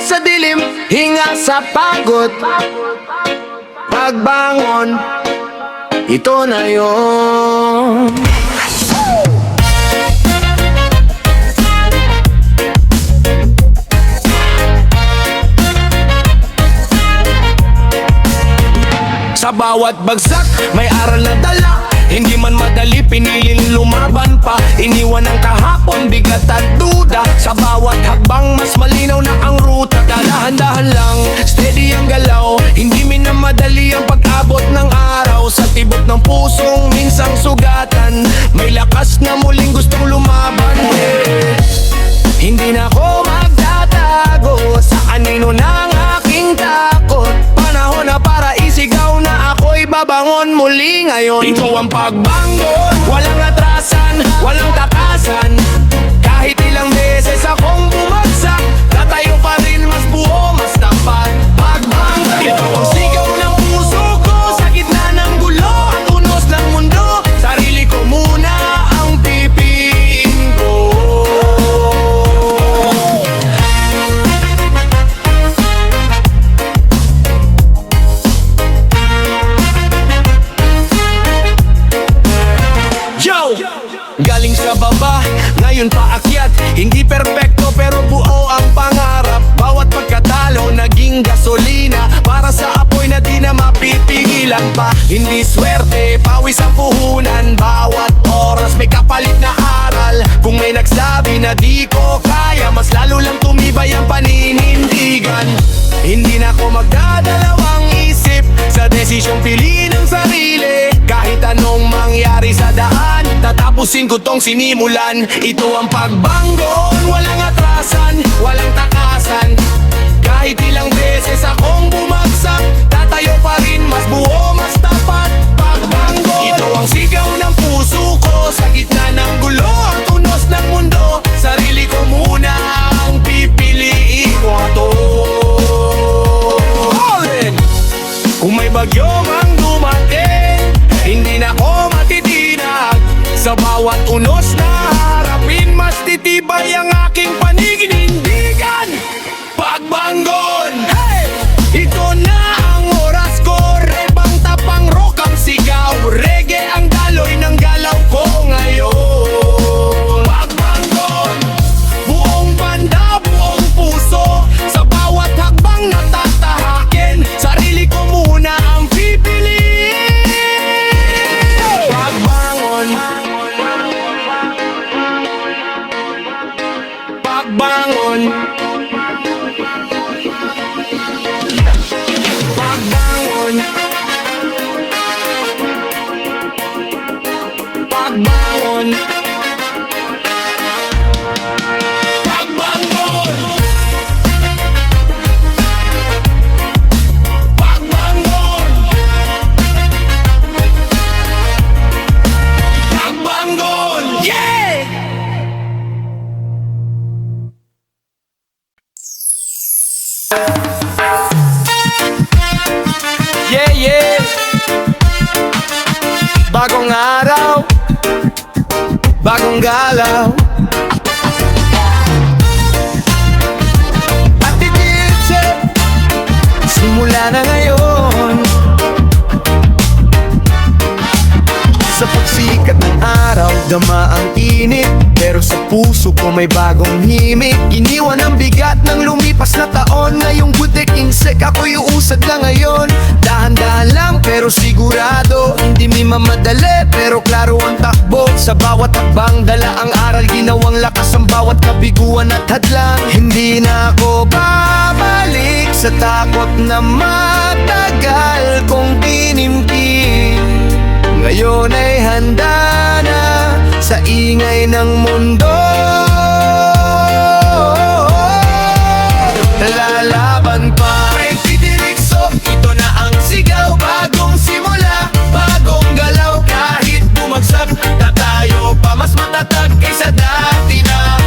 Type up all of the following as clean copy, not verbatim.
sa dilim, hinga sa pagod. Pagbangon, ito na yun. Sa bawat bagsak, may aral na dala. Hindi man madali, piniling lumaban pa. Iniwan ang kahapon, bigat at duda. Sa bawat hakbang, mas malinaw na ang ruta. Dahan-dahan lang, steady ang galaw. Hindi minamadali ang pag-abot ng araw. Sa tibok ng pusong minsang sugatan, may lakas na muling gustong lumaban. Hindi na ako magtatago sa kanino ng aking takot. Panahon na para isigaw na ako'y babangon muli ngayon. Ito ang pagbangon, walang atrasan, walang takasan. Kahit ilang beses akong bumagsak, tatayo pa rin, mas buo, mas tapat. Pagbangon, ito ang sigaw ng puso ko sa gitna ng gulo at unos ng mundo. Sarili ko muna ang pipiliin ko. Yo! Galing sa baba, ngayon paakyat. Hindi perpekto pero buo ang pangarap. Bawat pagkatalo naging gasolina para sa apoy na di na mapipigilan pa. Hindi swerte, pawis ang puhunan. Bawat oras may kapalit na aral. Kung may nagsabi na di ko kaya, mas lalo lang tumibay ang paninindigan. Hindi na ako magdadalawang isip sa desisyong piliin ang sarili. Kahit anong mangyari sa daan, tatapusin ko tong sinimulan. Ito ang pagbangon, walang atrasan, walang takasan. Kahit ilang beses akong bumagsak, tatayo pa rin, mas buo, mas tapat. Pagbangon, ito ang sigaw ng puso ko sa gitna ng gulo at unos ng mundo. Sarili ko muna ang pipiliin ko to. Kung may bagyo mang dumating, hindi na ako matitinag. Sa bawat unos na harapin, mas titibay ang aking paninindigan. Pagbangon, hey! Ito na ang oras ko. Rebang tapang rock ang sigaw. Reggae ang daloy ng galaw ko ngayon. Pagbangon, buong banda, buong puso. Sa bawat hakbang natatahakin, sarili ko muna ang pipiliin. Pagbangon, pagbangon, pagbangon, pagbangon, pagbangon, pagbangon, pagbangon, yeah! Yeah, yeah. Bagong araw, bagong galaw. At itinse, simula na ngayon. Sa pagsikat ng araw, dama ang init, pero sa puso ko may bagong himig. Iniwan ang bigat ng lumipas na taon. Ngayong butik insek, ako'y uusad na ngayon. Dahan-dahan lang pero sigurado, hindi mimamadali pero klaro ang takbo. Sa bawat hakbang dala ang aral, ginawang lakas ang bawat kabiguan at hadlang. Hindi na ako babalik sa takot na matagal kong tinimkim. Ngayon ay handa na sa ingay ng mundo. Lalaban pa, Pagtitirikso, ito na ang sigaw. Bagong simula, bagong galaw. Kahit bumagsak, tatayo pa, mas matatag kaysa dati na.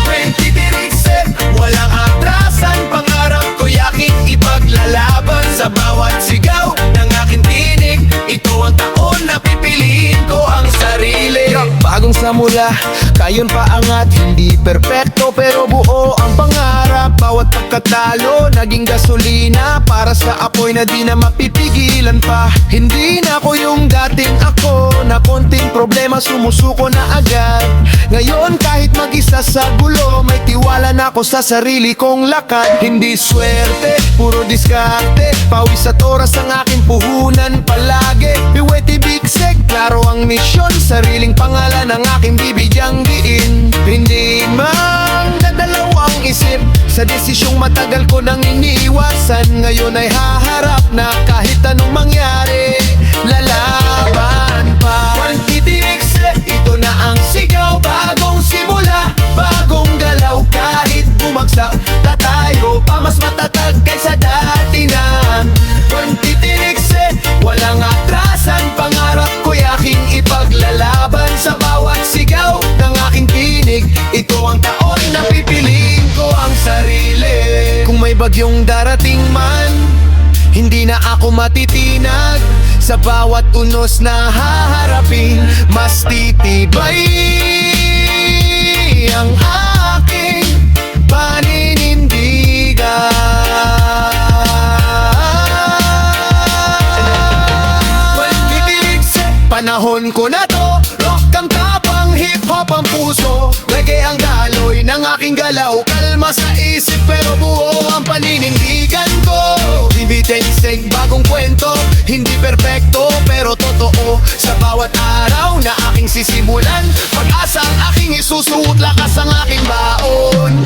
Pagtitirikse, walang atrasan. Pangarap ko yaking ipaglalaban. Sa bawat sigaw ng aking tinig, ito ang taon na pipiliin ko ang sarili. Bagong simula, kayon paangat. Hindi perpekto pero buo ang pangarap. bawat pagkatalo, naging gasolina para sa apoy na di na mapipigilan pa. Hindi na ako yung dating ako, na konting problema sumusuko na agad. Ngayon kahit mag-isa sa gulo, may tiwala na ako sa sarili kong lakad. Hindi swerte, puro diskarte, pawis at oras ang aking puhunan palagi. Piwete bigsek, klaro ang misyon, sariling pangalan ang aking bibigyang diin. Hindi man dadalawang isip sa desisyong matagal ko nang iniiwasan. Ngayon ay haharap na kahit anong mangyari, lalaban pa. Ito na ang sigaw, bagong simula, bagong galaw. Kahit bumagsak, tatayo pa mas matatag kaysa dati na. Walang atrasan, pangarap ko'y aking ipaglalaban. Sa bawat sigaw ng aking tinig, ito ang taon na pipiliin ko ang sarili. Kung may bagyong darating man, hindi na ako matitinag. Sa bawat unos na haharapin, mas titibay ang aking paninindigan. Panahon ko na to, rock ang tapang, hip-hop ang puso, reggae ang daloy ng aking galaw. Kalma sa isip pero buo ang paninindigan ko. Bibitenseng bagong kwento, hindi perpekto pero totoo. Sa bawat araw na aking sisimulan, pag-asa ang aking isusuot, lakas ang aking baon.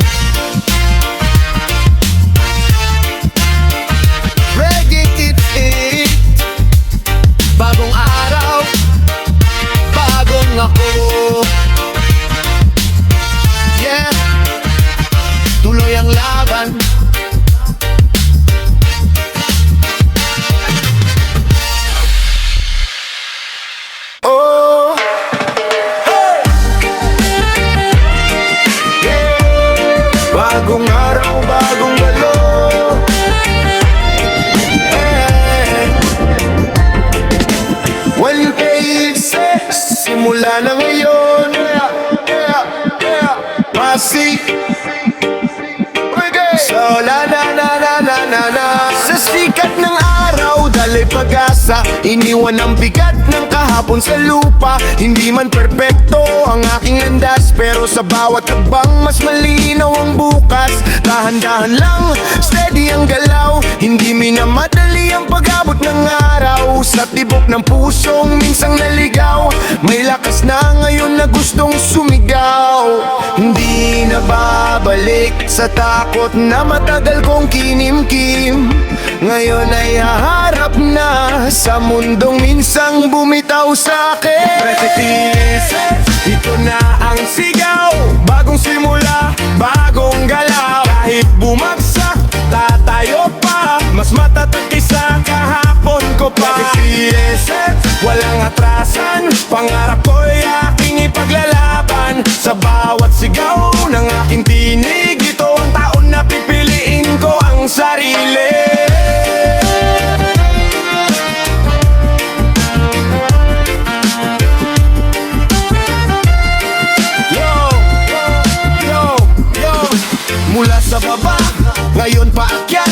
Reggae it, bagong araw, bagong ako. Yeah, tuloy ang laban. Oh, hey! Yeah. Bagong araw, bagong galo. Yeah. One page, simula na ngayon. Pasig, so la na na na na na na. Sa sikat ng araw, dalay pag-asa, iniwan ang bigat ng kahapon sa lupa. Hindi man perpekto ang aking landas, pero sa bawat hakbang mas malinaw ang bukas. Dahan-dahan lang, steady ang galaw, hindi minamadali ang pag-abot ng araw. Sa tibok ng pusong minsang naligaw, may lakas na ngayon na gustong sumigaw. Hindi na babalik sa takot na matagal kong kinimkim. Ngayon ay haharap na sa mundong minsang bumitaw sa akin. Ito na ang sigaw, bagong simula, bagong galaw. Kahit bumagsak, tatayo pa, mas matatag kaysa kahapon ko pa. Walang atrasan, pangarap ko'y aking ipaglalaban. Sa bawat sigaw ng aking tinig, ito ang taon na pipiliin ko ang sarili. Mula sa baba, ngayon paakyat.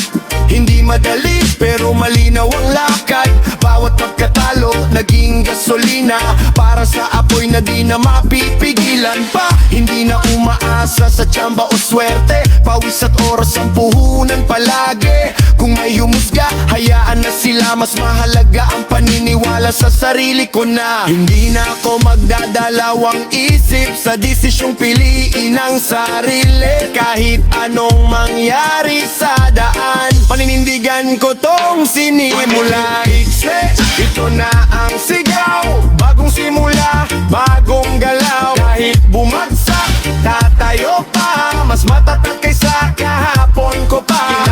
Hindi madali pero malinaw ang lakad. Bawat pagkatalo, naging gasolina para sa apoy na di na mapipigilan pa. Hindi na umaasa sa tsamba o swerte, pawis at oras ang puhunan palagi. Kung may humusga, hayaan na sila. Mas mahalaga ang paniniwala sa sarili ko na hindi na ako magdadalawang isip sa desisyong piliin ang sarili. Kahit anong mangyari sa daan, paninindigan ko tong sinimula. Ito na ang sigaw, bagong simula, bagong galaw. Kahit bumagsak, tatayo pa, mas matatag kaysa kahapon ko pa.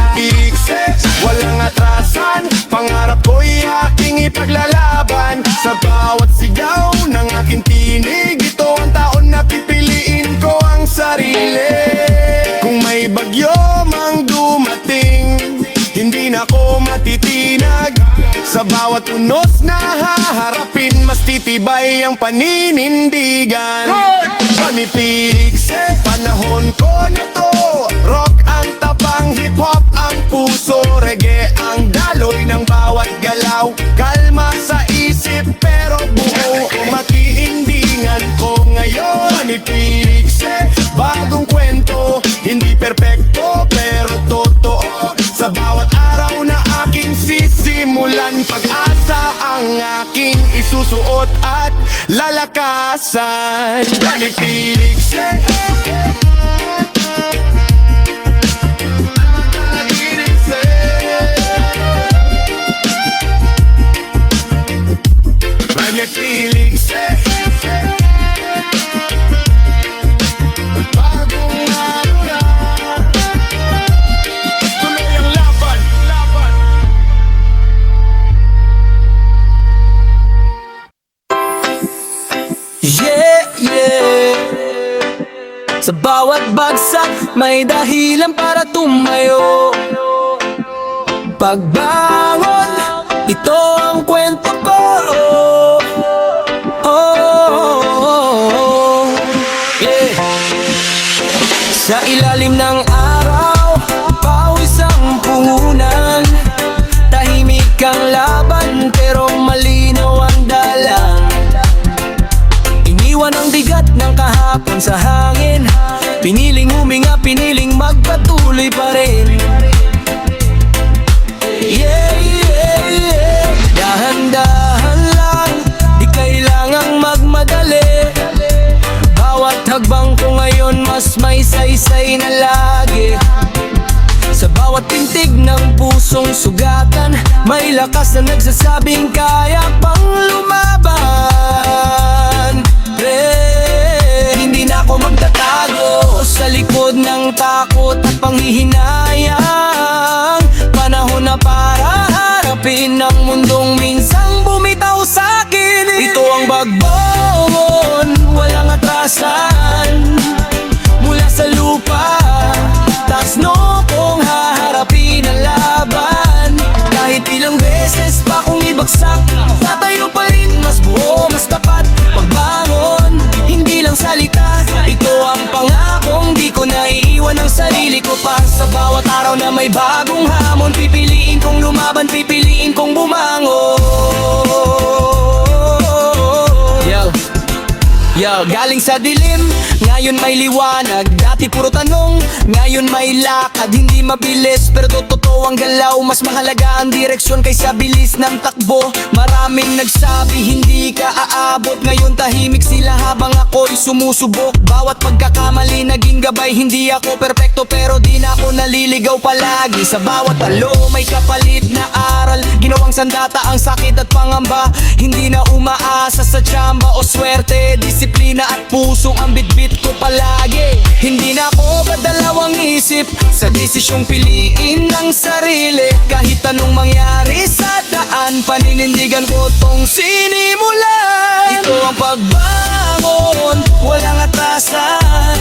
Walang atrasan, pangarap ko'y aking ipaglalaban. Sa bawat sigaw ng aking tinig, ito ang taon na pipiliin ko ang sarili. Kung may bagyo mang dumating, hindi na ako matitinag. Sa bawat unos na haharapin, mas titibay ang paninindigan. Panipilig sa panahon ko na to, rock ang tapat. aking pag-asa ang aking isusuot at lalakasan. Nakikinig sa Nakikinig sa bagong araw na tuloy ang laban. Yeah, yeah. Sa bawat bagsak may dahilan para tumayo. Pagbangon, ito ang kwento ko. Yeah. Sa ilalim ng araw, pawis ang puhunan. Tahimik ang laban pero malinaw ang dalang. Iniwan ang bigat ng kahapon sa hangin. Piniling huminga, piniling magpatuloy pa rin. Yeah, yeah, yeah. Dahan-dahan lang, di kailangang magmadali. Bawat hagbang ko ngayon mas may saysay na lagi. Sa bawat pintig ng pusong sugatan, may lakas na nagsasabing kaya pang lumaban. Hindi na ako magtatago sa likod ng takot at panghihinayang. Panahon na para harapin ang mundong minsang bumitaw sa'kin. Ito ang bagbangon, walang atrasan. Mula sa lupa, taas no kung haharapin ang laban. Kahit ilang beses pa kong ibagsak, tatayo pa rin, mas buo, mas tapat. Pagbangon, hindi lang salita. Ito ang pangakong di ko naiiwan ang sarili ko pa. Sa bawat araw na may bagong hamon, pipiliin kong lumaban, pipiliin kong bumangon. Yo, galing sa dilim, ngayon may liwanag. Dati puro tanong, ngayon may lakad. Hindi mabilis pero totoo ang galaw. Mas mahalaga ang direksyon kaysa bilis ng takbo. Maraming nagsabi hindi ka aabot. Ngayon tahimik sila habang ako'y sumusubok. Bawat pagkakamali naging gabay. Hindi ako perpekto pero di na ako naliligaw palagi. Sa bawat talo may kapalit na aral. Ginawang sandata ang sakit at pangamba. Hindi na umaasa sa tsamba o swerte. Disiplina at puso ang bitbit ko palagi. Hindi na ako badalawang isip sa desisyong piliin ng sarili. Kahit anong mangyari sa daan, paninindigan ko tong sinimulan. Ito ang pagbangon, walang atasan.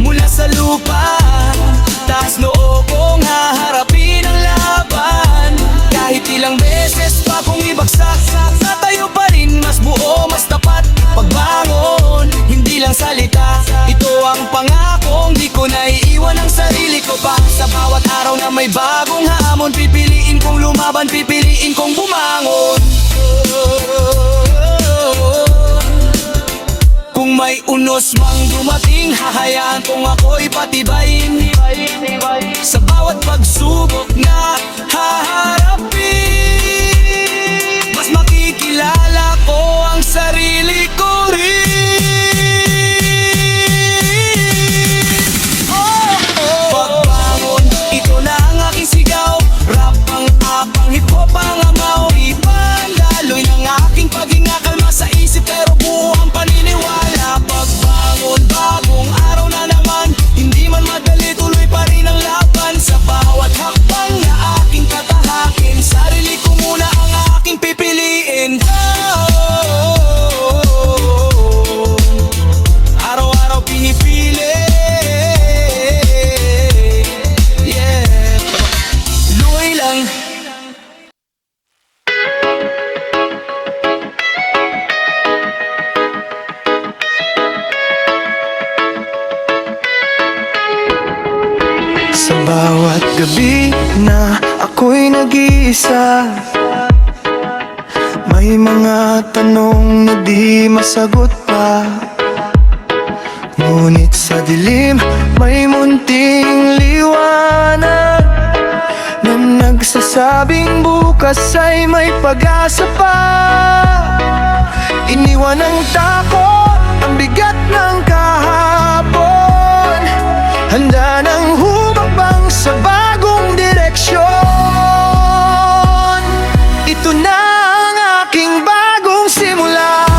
Mula sa lupa, taas noo kong haharapin ang laban. Kahit ilang beses pa kong ibagsak, tatayo pa rin, mas buo, mas tapat. Pagbangon, hindi lang salita. Ito ang pangakong di ko naiiwan ang sarili ko pa. Sa bawat araw na may bagong hamon, pipiliin kong lumaban, pipiliin kong bumangon. Kung may unos mang dumating, hahayaan kong ako'y patibayin. Sa bawat pagsubok na haharapin, mas makikilala ko ang sarili ko rin. Pagbangon, ito na ang aking sigaw. Rap ang apang, hip hop ang amaw. Ipandaloy ng aking paghinga, kalma sa isip pero buo ang paniniwala. Pagbangon, bagong araw na naman. Hindi man madali, tuloy pa rin ang laban. Sa bawat hakbang na aking tatahakin, sarili ko muna ang aking pipiliin. Araw-araw pinipili. Yeah, luhay lang. Sa bawat gabi na ako'y nag-iisa, may mga tanong na di masagot pa. Ngunit sa dilim may munting liwanag na nagsasabing bukas bukas ay may pag-asa pa. Iniwan ng takot ang bigat ng kahapon. Handa nang humakbang sa bagong direksyon. Ito na ang aking bagong simula.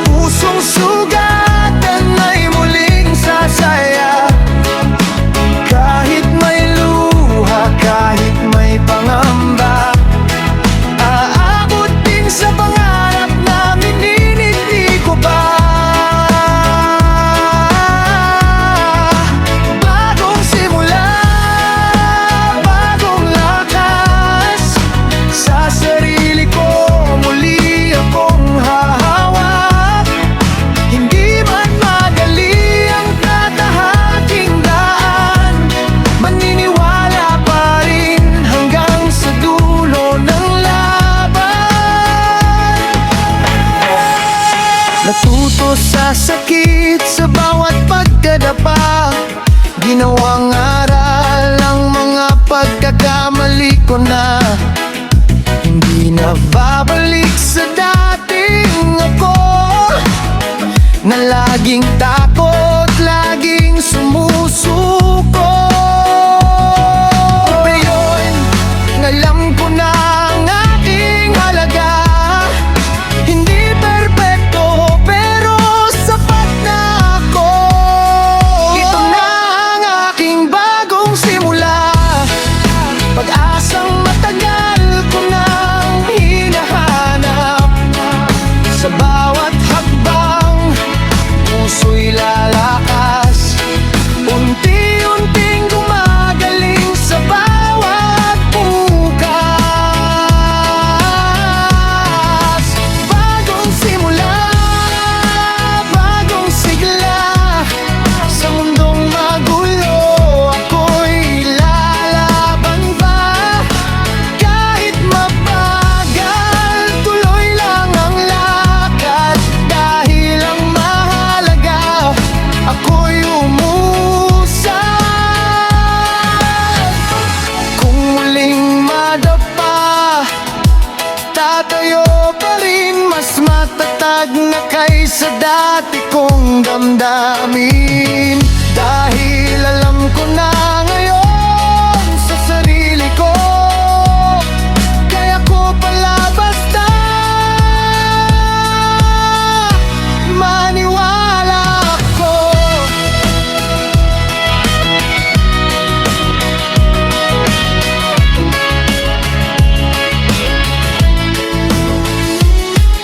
Pusong sugatan ay muling sasaya. Kahit may luha, kahit may pangamba, aabot din sa pangarap na miniliti ko pa. Bagong simula, bagong lakas. Sa sarili ko muli akong hahawak. Hindi man madali ang katahating daan, maniniwala pa rin hanggang sa dulo ng laban. Natuto sa sakit sa bawat pagkadapa. Ginawang aral ang mga pagkakamali ko na. Hindi na babalik sa dating ako, na laging takot, laging sumusuko. Ngayon, alam ko na ang aking halaga. Hindi perpekto, pero sapat na ako. Ito na ang aking bagong simula. Pag-asang matagal ko nang hinahanap. Sa bawat hakbang, puso'y lalakas. Unti-unting gumagaling sa bawat bukas. Bagong simula, bagong sigla. Sa mundong magulo, ako'y lalaban pa. Kahit mabagal, tuloy lang ang lakad. Dahil ang mahalaga, ako'y umusad. Kung muling madapa, tatayo pa rin, mas matatag na kaysa dati kong damdamin. Dahil alam ko na ngayon sa sarili ko, kaya ko pala basta maniwala ako.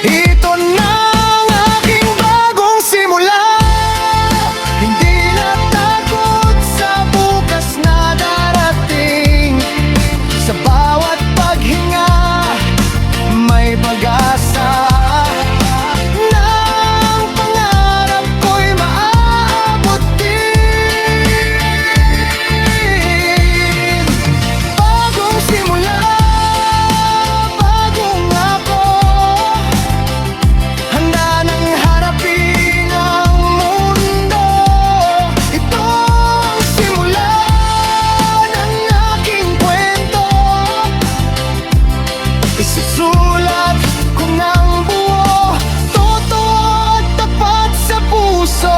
Ito na ang aking bagong simula. Hindi na takot sa bukas na darating. Sa bawat paghinga, may pag-asa. Nang pangarap ko'y maaabot din. Bagong simula, bagong ako. Handa nang harapin ang mundo. Ito ang simula ng aking kwento. Isusulat ko ng buo, totoo at tapat sa puso.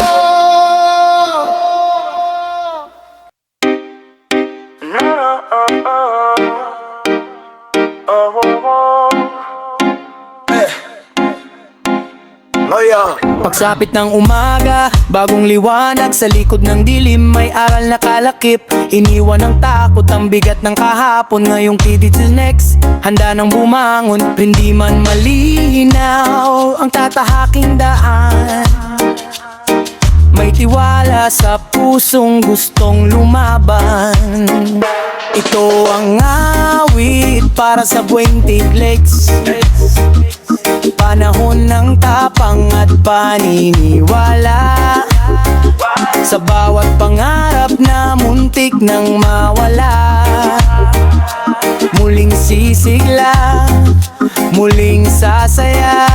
Pagsapit ng umaga, bagong liwanag. Sa likod ng dilim, may aral na kalakip. Iniwan ng takot ang bigat ng kahapon. Ngayong pidit till next, handa nang bumangon. Hindi man malinaw ang tatahaking daan, may tiwala sa pusong gustong lumaban. Ito ang awit para sa buwing tiglegs. Panahon ng tapang at paniniwala. Sa bawat pangarap na muntik nang mawala, muling sisigla, muling sasaya.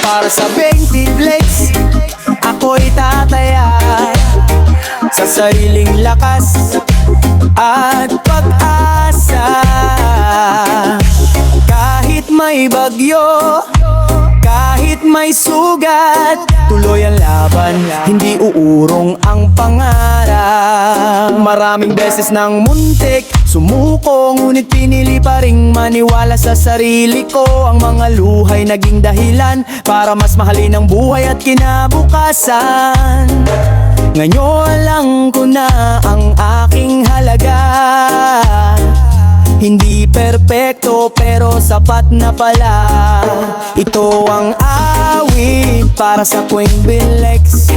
Para sa 20 flex, ako'y tataya sa sariling lakas at pag-asa. may bagyo, kahit may sugat, tuloy ang laban, hindi uurong ang pangarap. Maraming beses nang muntik sumuko, ngunit pinili pa ring maniwala sa sarili ko. Ang mga luhay naging dahilan para mas mahalin ang buhay at kinabukasan. Ngayon alam ko na ang aking halaga. Hindi perpekto pero sapat na pala. Ito ang awit para sa Queen Bilex.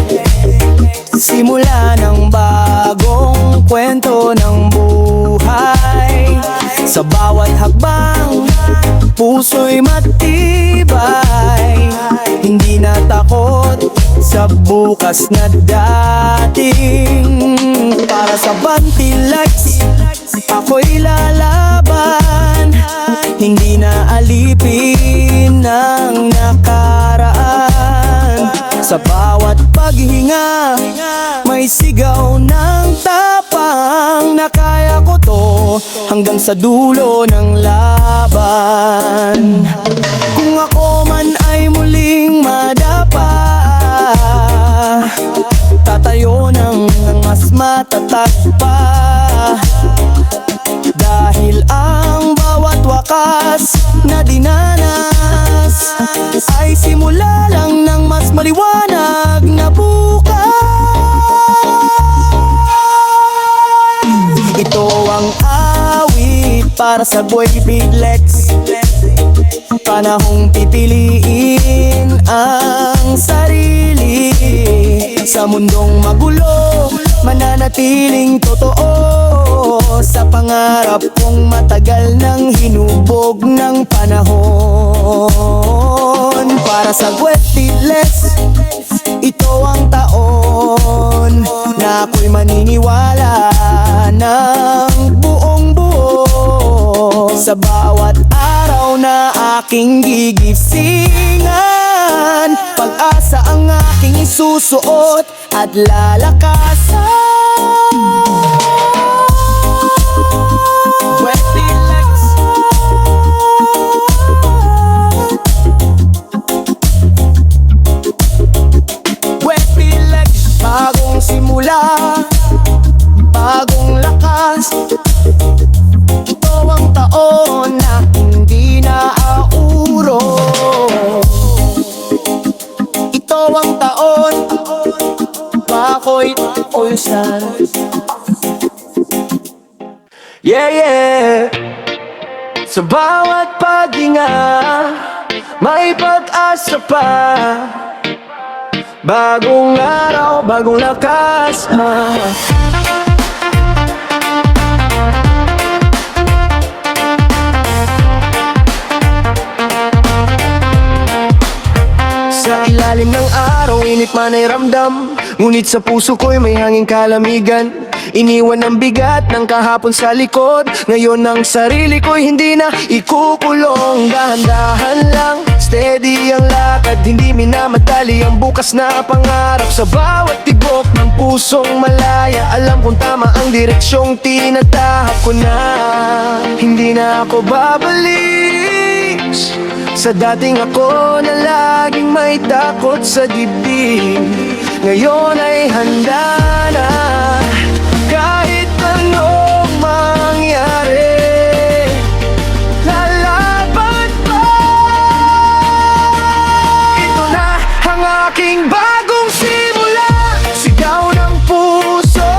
Simula ng bagong kwento ng buhay. Sa bawat hakbang, puso'y matibay. Hindi na takot sa bukas na dating. Para sa Bantilex, ako'y lalaban. Hindi na alipin ng nakaraan. Sa bawat paghinga, may sigaw ng tapang na kaya ko to hanggang sa dulo ng laban. Kung ako man ay muling madapa, tatayo ng mas matatag pa. Dahil ang bawat wakas na dinanas ay simula lang ng mas maliwanag na bukas. Ito ang awit para sa Boy Bilex. Panahong pipiliin ang sarili. Sa mundong magulo, mananatiling totoo. Sa pangarap kong matagal nang hinubog ng panahon. Para sa Bilex, ito ang taon na ako'y maniniwala ng buong buo. Sa bawat araw na aking gigisingan, pag-asa ang aking isusuot at lalakasan. Bilex. Bilex. Bagong simula, bagong lakas. Ito ang taon na hindi na auro. Ito ang taon, bako'y ulsan. Yeah, yeah. Sa bawat paghinga, may pag-asa pa. Bagong araw, bagong lakas. Sa ilalim ng araw, init man ay ramdam. Ngunit sa puso ko'y may hanging kalamigan. Iniwan ang bigat ng kahapon sa likod. Ngayon ang sarili ko'y hindi na ikukulong. Dahan-dahan lang, steady ang lakad. Hindi minamadali ang bukas na pangarap. Sa bawat tibok ng pusong malaya, alam kong tama ang direksyong tinatahak ko na. Hindi na ako babalik sa dating ako na laging may takot sa dibdib. Ngayon ay handa na kahit anong mangyari. Lalaban pa. Ito na ang aking bagong simula. Sigaw ng puso,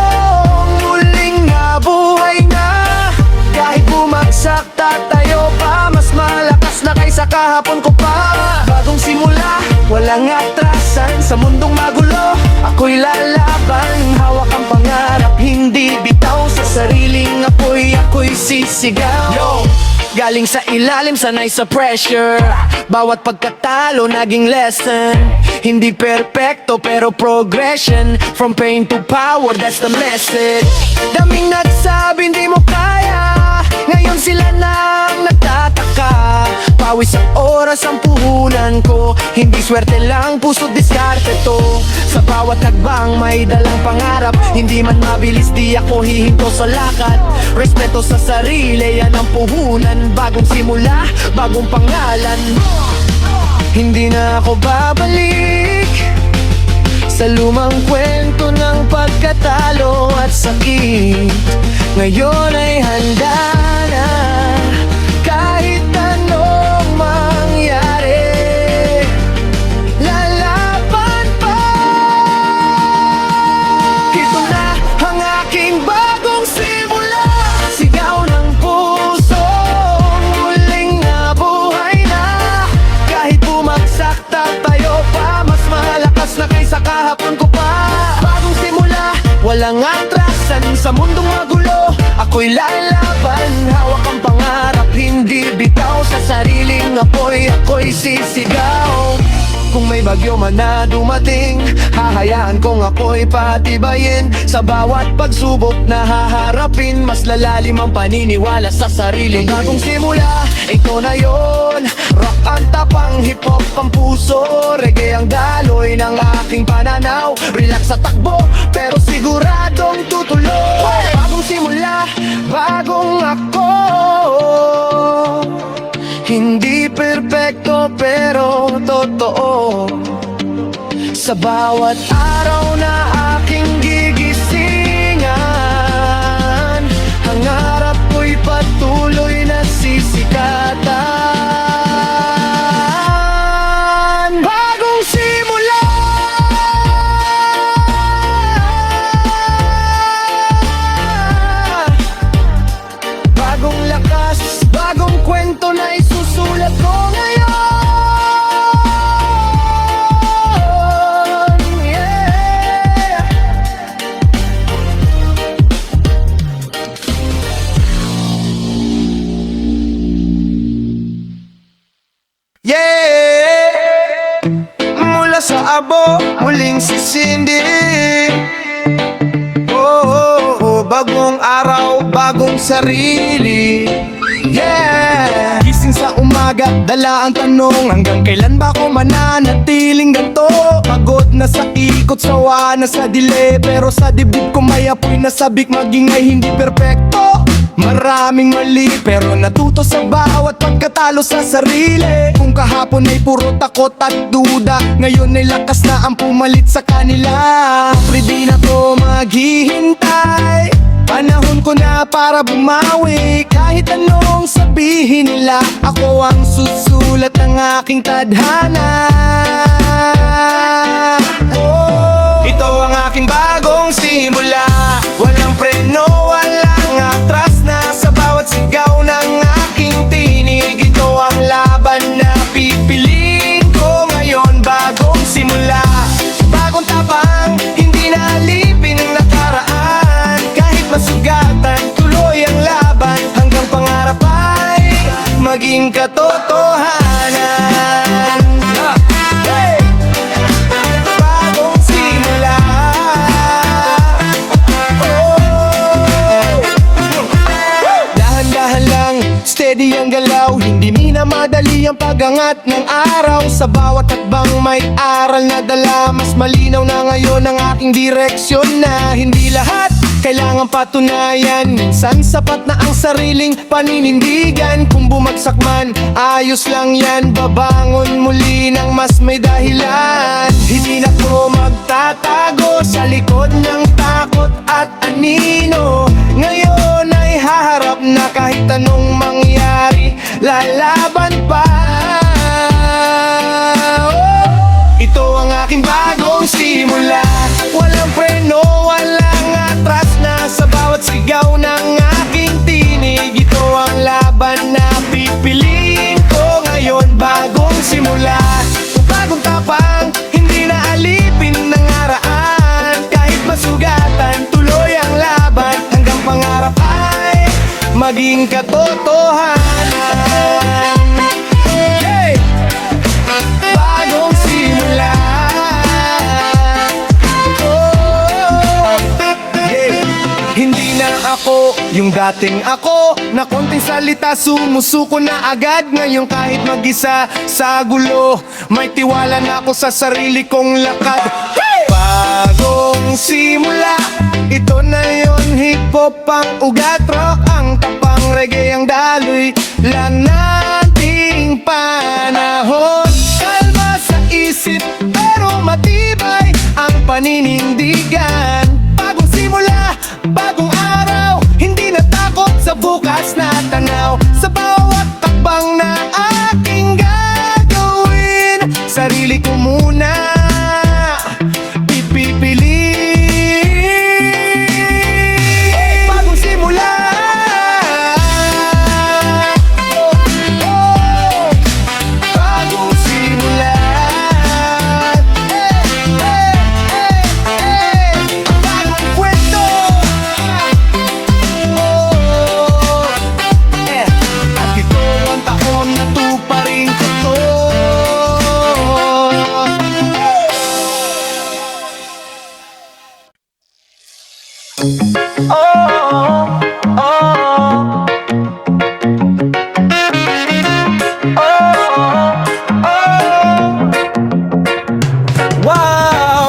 muling nabuhay na. Kahit bumagsak, tatayo pa. Mas malakas na kaysa kahapon ko pa. Bagong simula, walang atrasan. Sa mundong magulo, ako'y lalaban. Hawak ang pangarap, hindi bitaw. Sa sariling ako'y sisigaw. Yo! Galing sa ilalim, sanay sa pressure. Bawat pagkatalo, naging lesson. Hindi perpekto, pero progression. From pain to power, that's the message. Daming nagsabi, hindi mo kaya. Ngayon sila nang nagtataka. Pawis ang oras ang puhunan ko. Hindi swerte lang, puso diskarte to. Sa bawat hakbang may dalang pangarap. Hindi man mabilis di ako hihinto sa lakad. Respeto sa sarili, yan ang puhunan. Bagong simula, bagong pangalan. Hindi na ako babalik sa lumang kwento ng pagkatalo at sakit. Ngayon ay handa na kahit anong mangyari. Lalaban pa. Ito na ang aking bagong simula. Sigaw ng puso, muling nabuhay na. Kahit bumagsak tatayo pa, mas malakas na kaysa kahapon ko pa. Bagong simula, walang atrasan sa mundong magulo. Ako'y lalaban, hawak ang pangarap, hindi bitaw. Sa sariling apoy, ako'y sisigaw. Kung may bagyo man na dumating, hahayaan kong ako'y patibayin. Sa bawat pagsubok na haharapin, mas lalalim ang paniniwala sa sarili. Bagong simula, ito na yon. Rock ang tapang, hip-hop ang puso. Reggae ang daloy ng aking pananaw. Relax sa takbo, pero siguradong tutuloy. Bagong simula, bagong ako. Hindi perpekto pero totoo. Sa bawat araw na aking gigisingan, ang harap ko'y patuloy na sisikatan. Bagong simula. Bagong lakas, bagong kwento na isusulat ko ngayon. Yeah. Yeah. Mula sa abo, muling sisindi. Bagong araw, bagong sarili. Yeah! Gising sa umaga, dala ang tanong, hanggang kailan ba ako mananatiling ganto? Pagod na sa ikot, sawa na sa dile, pero sa dibdib ko may apoy na sabik, maging ay hindi perpekto. Maraming mali, pero natuto sa bawat pagkatalo sa sarili. Kung kahapon ay puro takot at duda, ngayon ay lakas na ang pumalit sa kanila. Di na to maghihintay, panahon ko na para bumawi. Kahit anong sabihin nila, ako ang susulat ng aking tadhana. Ito ang aking bagong simula. Walang preno, walang atras na. Sa bawat sigaw ng aking tinig, ito ang laban na pipiliin ko ngayon. Bagong simula, bagong tapang, hindi na alipin ang nakaraan. Kahit masugatan, tuloy ang laban, hanggang pangarap ay maging katotohanan. Hey! Bagong simula. Dahan-dahan lang, steady ang galaw. Hindi minamadali ang pagangat ng araw. Sa bawat hakbang may aral na dala. Mas malinaw na ngayon ang aking direksyon, na hindi lahat kailangan patunayan. Minsan sapat na ang sariling paninindigan. Kung bumagsak man, ayos lang yan. Babangon muli ng mas may dahilan. Hindi na ko magtatago sa likod ng takot at anino. Ngayon ay haharap na kahit anong mangyari. Lalaban pa. Ito ang aking bagong simula. Walang preno, walang atras na. Sa bawat sigaw ng aking tinig, ito ang laban na pipiliin ko ngayon. Bagong simula, bagong tapang, hindi na alipin ng araan. Kahit masugatan, tuloy ang laban, hanggang pangarap ay maging katotohanan. Hey! Bagong simula. Hindi na ako yung dating ako, na konting salita sumusuko na agad. Ngayon kahit mag-isa sa gulo, may tiwala na ako sa sarili kong lakad. Hey! Bagong simula, ito na yon. Hip-hop ang ugat, rock ang tapang, reggae ang daloy lang nating panahon. Kalma sa isip pero matibay ang paninindigan. Bagong simula, bagong araw, hindi na takot sa bukas na tanaw. Sa bawat takbang na aking gagawin, sarili ko muna pipipili. Bagong simula, bagong simula, bagong kwento. At ito ang taon na tuparin ko to. Wow!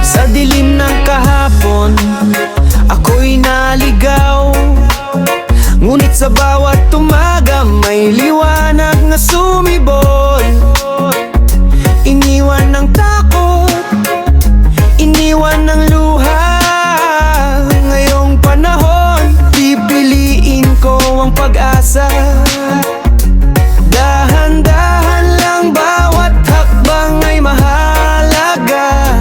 Sa dilim ng kahapon, ako'y naligaw. Ngunit sa bawat umaga may liwanag na sumibol. Iniwan ng takot, iniwan ng luha. Ngayong panahon, pipiliin ko ang pag-asa. Dahan-dahan lang, bawat hakbang ay mahalaga.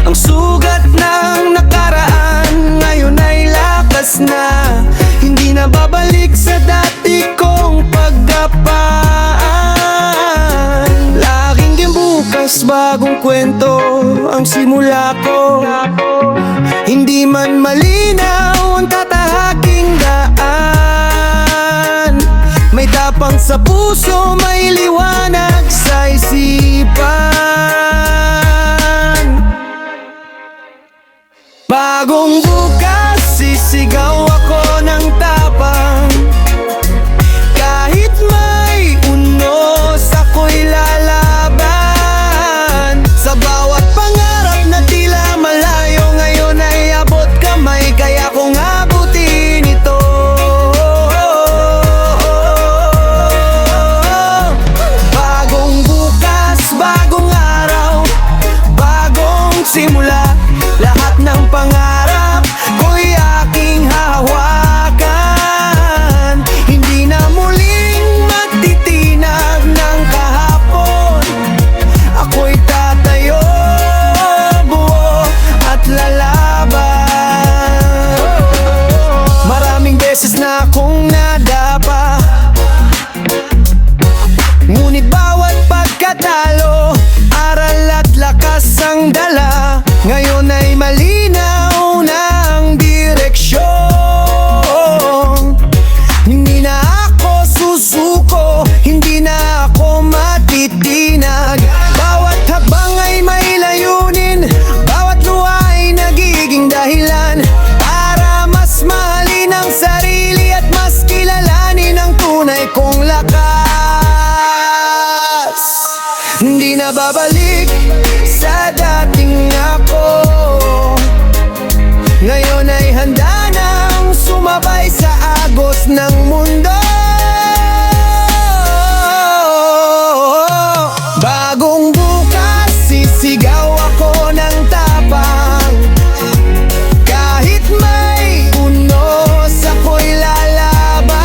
Ang sugat ng nakaraan ngayon ay lakas na. Hindi na babalik sa dati kong pagkapaan. Laging bukas, bagong kwento ang simula ko. Hindi man malinaw ang tatahaking daan, may tapang sa puso, may liwanag sa isipan. Bagong bukas, sisigaw ako ng tapang. Kahit may unos, ako'y lalaban. Sa bawat pangarap na tila malayo, ngayon ay abot kamay, kaya kong abutin ito. Bagong bukas, bagong araw, bagong simula. Lahat ng pangarap ko'y aking hahawakan. Hindi na muling magtitinag ng kahapon. Ako'y tatayo, buo at lalaban. Maraming beses na akong nadapa, ngunit bawat pagkatalo, aral at lakas ang dala. Ngayon ay malinaw na ang direksyon. Hindi na ako susuko, hindi na ako matitinag. Bawat habang ay may layunin, bawat luha ay nagiging dahilan para mas mahalin ang sarili at mas kilalanin ang tunay kong lakas. Hindi na babalik sa dating ako. Ngayon ay handa nang sumabay sa agos ng mundo. Bagong bukas, sisigaw ako ng tapang. Kahit may unos, ako'y lalaban.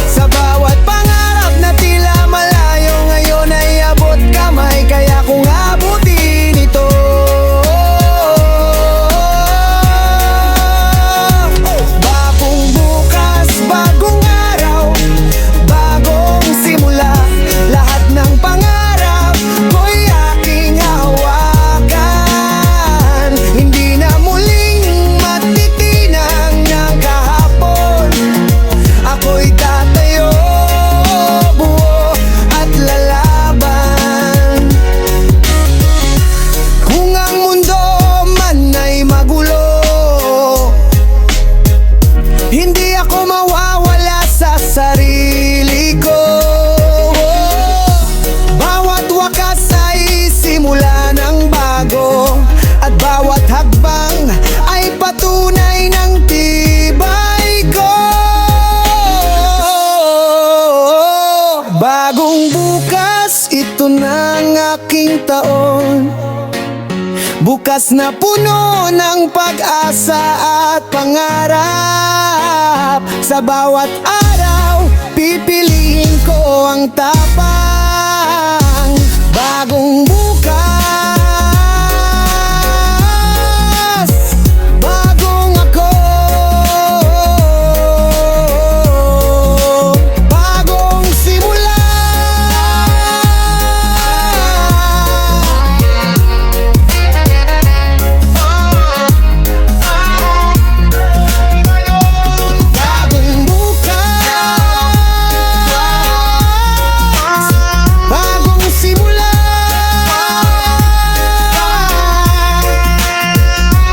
Sa bawat pangarap na tila malayo, ngayon ay abot kamay, kaya kung abutin ito. Bagong bukas, bagong Bagong bukas, ito na ang aking taon. Bukas na puno ng pag-asa at pangarap. Sa bawat araw, pipiliin ko ang tapang. Bagong bukas, bagong ako. Bagong simula. Bagong bukas, bagong simula.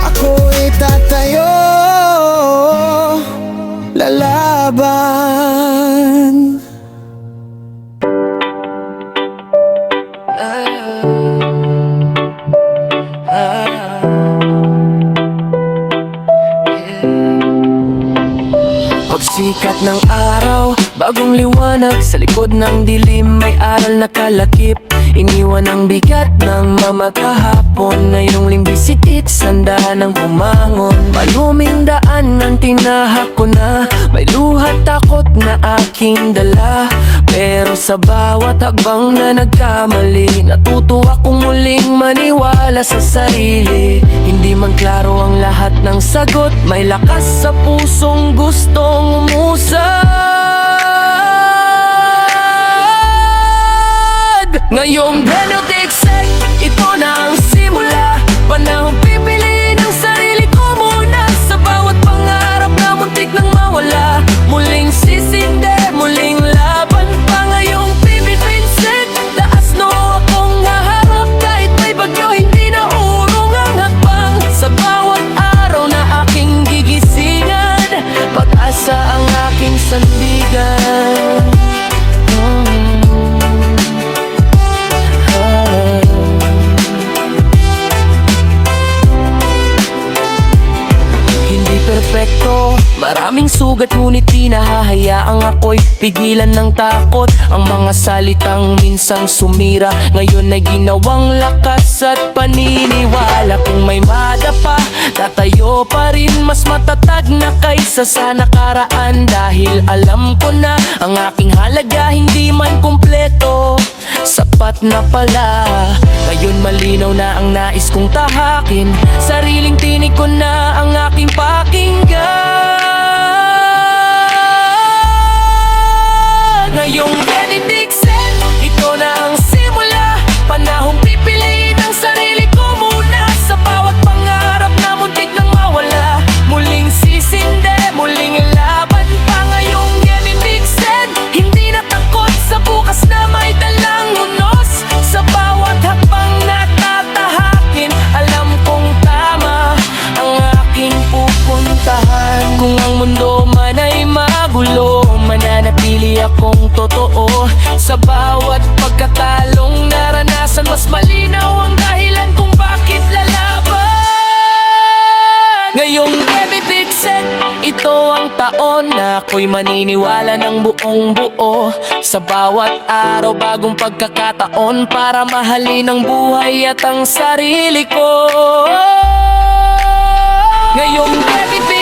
Ako'y tatayo, lalaban. Pagsikat ng araw, bagong liwanag. Sa likod ng dilim may aral na kalakip. Iniwan ang bigat ng mamagkahapon. Ngayong limbisikit, sanda ng bumangon. Maluming daan ang tinahak ko na. May luhat takot na aking dala. Pero sa bawat hakbang na nagkamali, natuto akong muling maniwala sa sarili. Hindi man klaro ang lahat ng sagot, may lakas sa pusong gustong umusad. Ngayong benediksek, ito na ang simula. Panahong pipiliin ang sarili ko muna. Sa bawat pangarap na muntik nang mawala, muling sisinde, muling laban pa. Ngayong pipilinsek, taas no akong haharap. Kahit may bagyo, hindi na urong ang hakbang. Sa bawat araw na aking gigisingan, pag-asa ang aking sandigan. Hindi perfecto, maraming sugat, ngunit di nahahayaang ako'y pigilan ng takot. Ang mga salitang minsang sumira, ngayon ay ginawang lakas at paniniwala. Kung may madapa, tatayo pa rin, mas matatag na kaysa sa nakaraan. Dahil alam ko na ang aking halaga hindi man kumpleto, sapat na pala. Ngayon malinaw na ang nais kong tahakin. Sariling tinig ko na ang aking pakinggan. Ngayong benediksek, ito na ang simula. Panahong pipiliin ang sarili ko muna. Sa bawat pangarap na muntik nang mawala, muling sisinde, muling laban pa. Ngayong benediksek, hindi na takot sa bukas na may dalang unos. Sa bawat hakbang na tatahakin, alam kong tama ang aking pupuntahan. Kung ang mundo man ay magulo, mananatili akong totoo. Sa bawat pagkatalong naranasan, mas malinaw ang dahilan kung bakit lalaban. Ngayong benediksek, ito ang taon na ako'y maniniwala ng buong buo. Sa bawat araw, bagong pagkakataon para mahalin ang buhay at ang sarili ko. Ngayong benediksek,